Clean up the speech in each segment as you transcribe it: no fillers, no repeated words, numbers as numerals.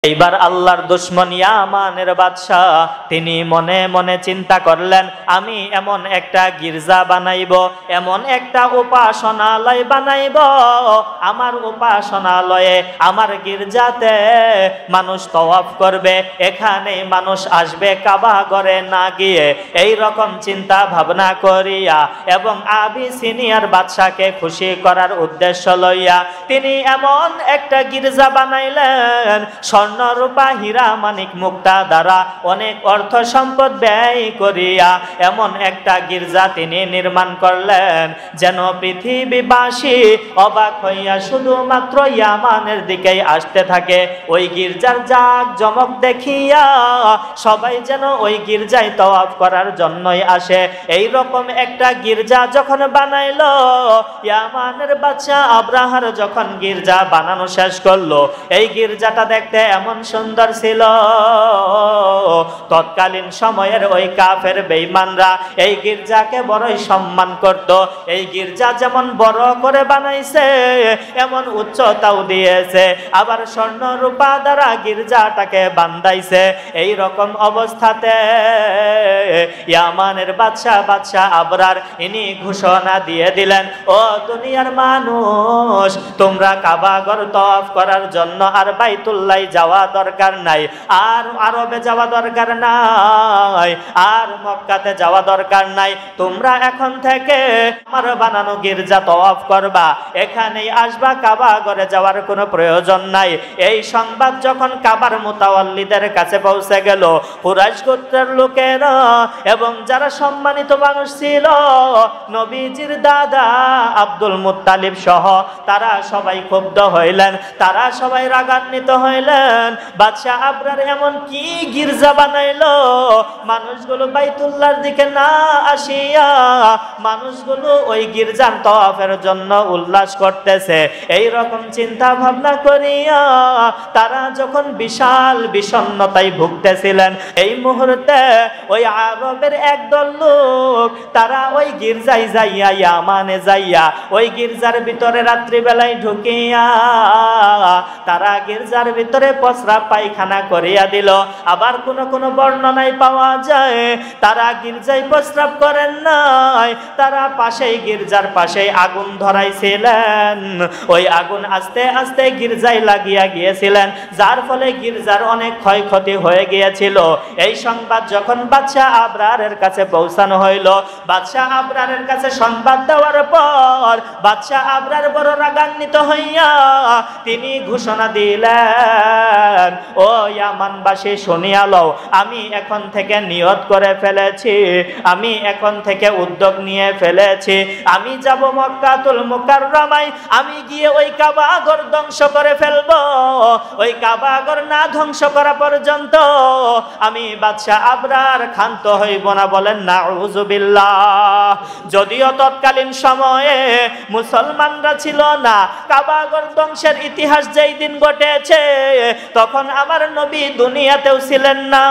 এইবার আল্লাহর দুশমন ইয়ামানের বাদশা তিনি মনে মনে চিন্তা করলেন, আমি এমন একটা গির্জা বানাইব, এমন একটা উপাসনালয় বানাইব, আমার উপাসনালয়ে আমার গির্জাতে মানুষ তওয়াফ করবে, এখানে মানুষ আসবে কাবা ঘরে না গিয়ে। এই রকম চিন্তা ভাবনা করিয়া এবং আবিসিনিয়ার বাদশাকে খুশি করার উদ্দেশ্য লইয়া তিনি এমন একটা গির্জা বানাইলেন, স্বর্ণ রূপা হীরা মানিক মুক্তা দ্বারা অনেক অর্থ সম্পদ ব্যয় করিয়া এমন একটা গির্জা তিনি নির্মাণ করলেন যেন পৃথিবীবাসী অবাক হইয়া শুধুমাত্র ইয়ামানের দিকেই আসতে থাকে। ওই গির্জার জাক জমক দেখিয়া সবাই যেন ওই গির্জায় তওয়াফ করার জন্যই আসে। এই রকম একটা গির্জা যখন বানাইলো, ইয়ামানের বাদশা আব্রাহার যখন গির্জা বানানো শেষ করলো, এই গির্জাটা দেখতে এমন সুন্দর ছিল, তৎকালীন সময়ের ওই কাফের বেঈমানরা এই গির্জাকে বড়ই সম্মান করত। এই গির্জা যেমন বড় করে বানাইছে, এমন উচ্চতাও দিয়েছে, আবার স্বর্ণ রূপা দ্বারা গির্জাটাকে বান্ধাইছে। এই রকম অবস্থাতে ইয়ামানের বাদশা আবরার ইনি ঘোষণা দিয়ে দিলেন, ও দুনিয়ার মানুষ, তোমরা কাবা ঘর তওয়াফ করার জন্য আর বাইতুল্লাহ যাওয়া দরকার নাই, আর আরবে যাওয়া দরকার নাই, আর মক্কাতে যাওয়া দরকার নাই। তোমরা এখন থেকে আমার বানানো গির্জা তওয়াফ করবা, এখানেই আসবা, কাবা ঘরে যাওয়ার কোনো প্রয়োজন নাই। এই সংবাদ যখন কাবার মুতাওয়াল্লিদের কাছে পৌঁছে গেল, কুরাইশ গোত্রের লোকেরা এবং যারা সম্মানিত মানুষ ছিল, নবীজির দাদা আব্দুল মুত্তালিব সহ তারা সবাই ক্ষুব্ধ হইলেন, তারা সবাই রাগান্বিত হইলেন। বাদশা আবরার এমন কি গির্জা বানাইলো, মানুষগুলো বাইতুল্লাহর দিকে না আসিয়া মানুষগুলো ওই গির্জার তওয়াফের জন্য উল্লাস করতেছে। এই রকম চিন্তা ভাবনা করিয়া তারা যখন বিশাল বিষণ্ণতায় ভুগতেছিলেন, এই মুহূর্তে ওই আরবের একদল লোক তারা ওই গির্জায় যাইয়া, ইয়ামানে যাইয়া ওই গির্জার ভিতরে রাত্রিবেলায় ঢুকিয়া তারা গির্জার ভিতরে প্রস্রাব পায়খানা করিয়া দিল। আবার কোন বর্ণনায় পাওয়া যায় তারা গির্জায় প্রস্রাব করেন নাই, তারা পাশেই গির্জার পাশেই আগুন ধরাইছিলেন। ওই আগুন আস্তে আস্তে গির্জায় লাগিয়া গিয়েছিলেন, যার ফলে গির্জার অনেক ক্ষয়ক্ষতি হয়ে গিয়েছিল। এই সংবাদ যখন বাদশা আবরারের কাছে পৌঁছানো হইল, বাদশা আবরারের কাছে সংবাদ দেওয়ার পর বাদশা আবরার বড় রাগান্বিত হইয়া তিনি ঘোষণা দিলেন, ও ইয়ামানবাসী শুনিয়া লও, আমি এখন থেকে নিয়ত করে ফেলেছি, আমি এখন থেকে উদ্যোগ নিয়ে ফেলেছি, আমি যাব মক্কাতুল মুকাররমায়, আমি গিয়ে ওই কাবা ঘর ধ্বংস করে ফেলবো। ওই কাবা ঘর না ধ্বংস করা পর্যন্ত আমি বাদশা আবরার ক্ষান্ত হইব না। বলেন নাউযুবিল্লাহ। যদিও তৎকালীন সময়ে মুসলমানরা ছিল না, কাবা ঘর ধ্বংসের ইতিহাস যেই দিন ঘটেছে তখন আমার নবী দুনিয়াতেও ছিলেন না।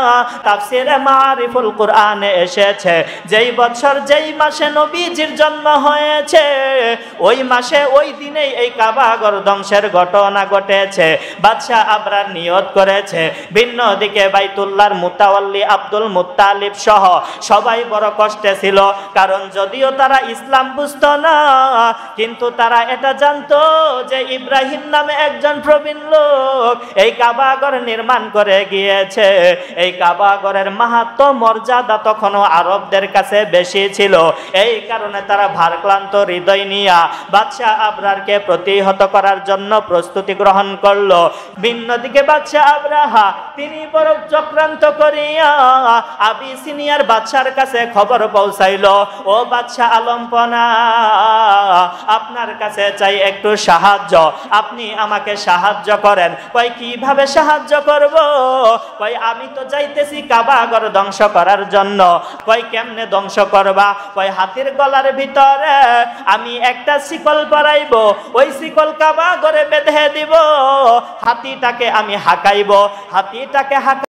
তাফসিরে মারিফুল কুরআনে এসেছে, যেই বছর যেই মাসে নবীজির জন্ম হয়েছে ওই মাসে ওই দিনেই এই কাবা ঘর ধ্বংসের ঘটনা ঘটেছে। বাদশা আবরার নিয়ত করেছে। ভিন্ন দিকে বাইতুল্লাহর মুতাওয়াল্লি আব্দুল মুত্তালিব সহ সবাই বড় কষ্টে ছিল, কারণ যদিও তারা ইসলাম বুঝতো না, কিন্তু তারা এটা জানতো যে ইব্রাহিম নামে একজন প্রবীণ লোক এই কাবা ঘর নির্মাণ করে গিয়েছে। এই কাবা ঘরের মাহাত্ম্য মর্যাদা তখনও আরবদের কাছে বেশি ছিল। এই কারণে তারা ভারক্লান্ত হৃদয় নিয়া বাদশা আবরারকে প্রতিহত করার জন্য প্রস্তুতি গ্রহণ করলো। ভিন্ন দিকে বাদশা আবরাহা তিনি বড় চক্রান্ত করিয়া আবিসিনিয়ার বাদশার কাছে খবর পৌঁছাইলো, ও বাদশা আলমপনা, আপনার কাছে চাই একটু সাহায্য, আপনি আমাকে সাহায্য করেন। কই কিভাবে সাহায্য করব? কই আমি তো যাইতেছি কাবা ঘর ধ্বংস করার জন্য। কই কেমনে ধ্বংস করবা? কই হাতির গলার ভিতরে আমি একটা শিকল পরাইব, ওই শিকল কাবা ঘরে বেঁধে দিব, হাতিটাকে আমি হাঁকাইব, হাতিটাকে